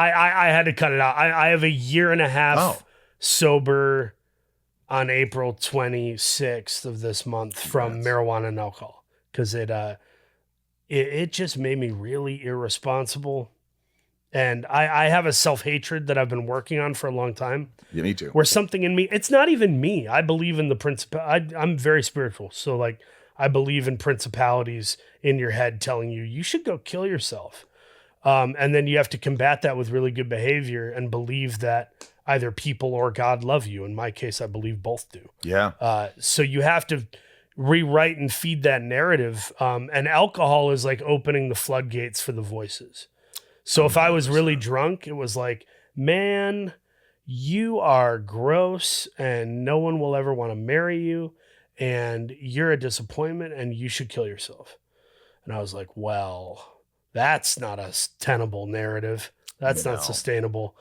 I had to cut it out. I have a year and a half sober on April 26th of this month from marijuana and alcohol, because it just made me really irresponsible. And I have a self-hatred that I've been working on for a long time. Yeah, me too. Where something in me, it's not even me. I believe in the principle. I'm very spiritual. So like, I believe in principalities in your head telling you should go kill yourself. And then you have to combat that with really good behavior and believe that either people or God love you. In my case, I believe both do. Yeah. So you have to rewrite and feed that narrative. And alcohol is like opening the floodgates for the voices. So if I was really drunk, it was like, man, you are gross and no one will ever want to marry you and you're a disappointment and you should kill yourself. And I was like, well, that's not a tenable narrative. That's not sustainable.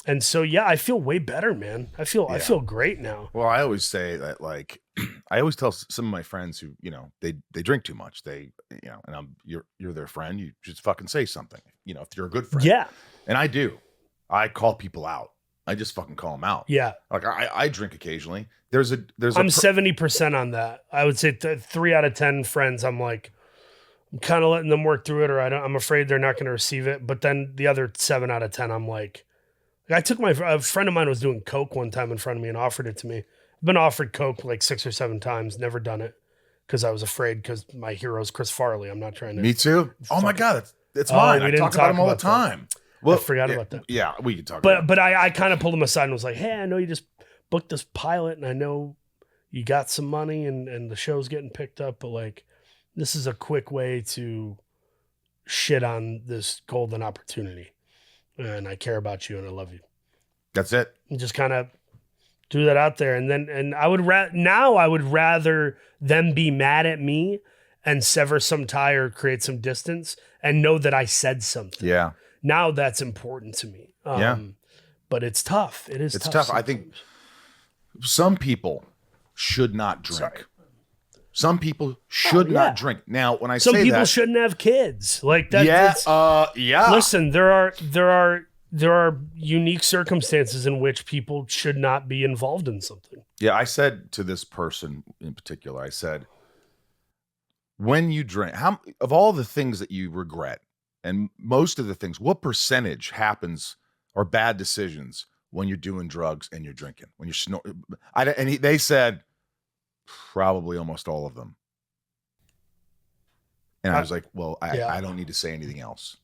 And so, yeah, I feel way better, man. I feel great now. Well, I always say that, like, I always tell some of my friends who, they drink too much. They, and you're their friend. You just fucking say something, if you're a good friend. Yeah. And I do. I call people out. I just fucking call them out. Yeah. Like I drink occasionally. I'm 70% on that. I would say 3 out of 10 friends. I'm like, I'm kind of letting them work through it, or I'm afraid they're not going to receive it. But then the other 7 out of 10, I'm like I took a friend of mine was doing coke one time in front of me and offered it to me. I've been offered coke like 6 or 7 times, never done it because I was afraid, because my hero's Chris Farley. I'm not trying to. Me too. Oh my God, it's mine. I talk about him all the time. Well, I forgot about that. Yeah, we can talk about it. But I kind of pulled him aside and was like, hey, I know you just booked this pilot and I know you got some money and the show's getting picked up, but like, this is a quick way to shit on this golden opportunity. And I care about you and I love you. That's it. And just kind of do that out there. And I would rather them be mad at me and sever some tie or create some distance and know that I said something. Yeah. Now that's important to me. But it's tough. It's tough. Sometimes. I think some people should not drink. Sorry. Some people should not drink. Now, when I say that, some people shouldn't have kids. Like that. Yeah. Listen, there are unique circumstances in which people should not be involved in something. Yeah, I said to this person in particular, I said, when you drink, how of all the things that you regret, and most of the things, what percentage happens or bad decisions when you're doing drugs and you're drinking, when you're snorting? They said probably almost all of them. And I was like, well, I don't need to say anything else.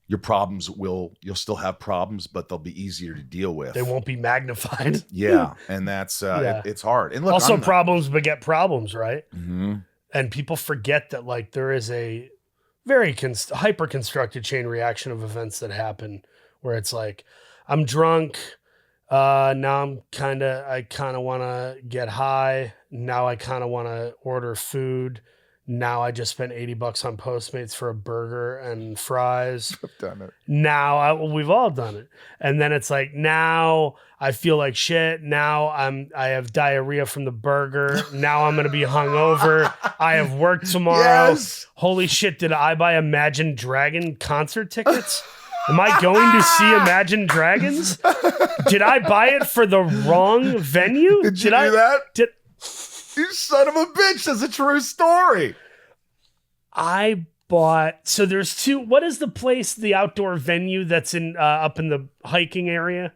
Your problems you'll still have problems, but they'll be easier to deal with. They won't be magnified. Yeah. And that's, it's hard. And look, also problems beget problems, right? Mm-hmm. And people forget that like there is a very hyper-constructed chain reaction of events that happen where it's like, I'm drunk. Now I kind of want to get high. Now I kind of want to order food. Now I just spent $80 on Postmates for a burger and fries. I've done it. Now we've all done it. And then it's like, now I feel like shit. Now I have diarrhea from the burger. Now I'm going to be hungover. I have work tomorrow. Yes. Holy shit. Did I buy Imagine Dragon concert tickets? Am I going to see Imagine Dragons? Did I buy it for the wrong venue? Did you do that? You son of a bitch. That's a true story. I bought, so there's 2. What is the place, the outdoor venue that's in up in the hiking area?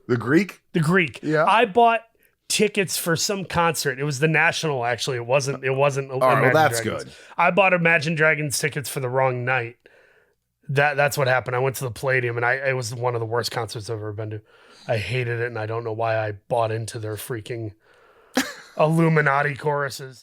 The Greek? The Greek. Yeah. I bought tickets for some concert. It was the National, actually. It wasn't. All right, well, that's Dragons. good. I bought Imagine Dragons tickets for the wrong night. That's what happened. I went to the Palladium and it was one of the worst concerts I've ever been to. I hated it and I don't know why I bought into their freaking Illuminati choruses.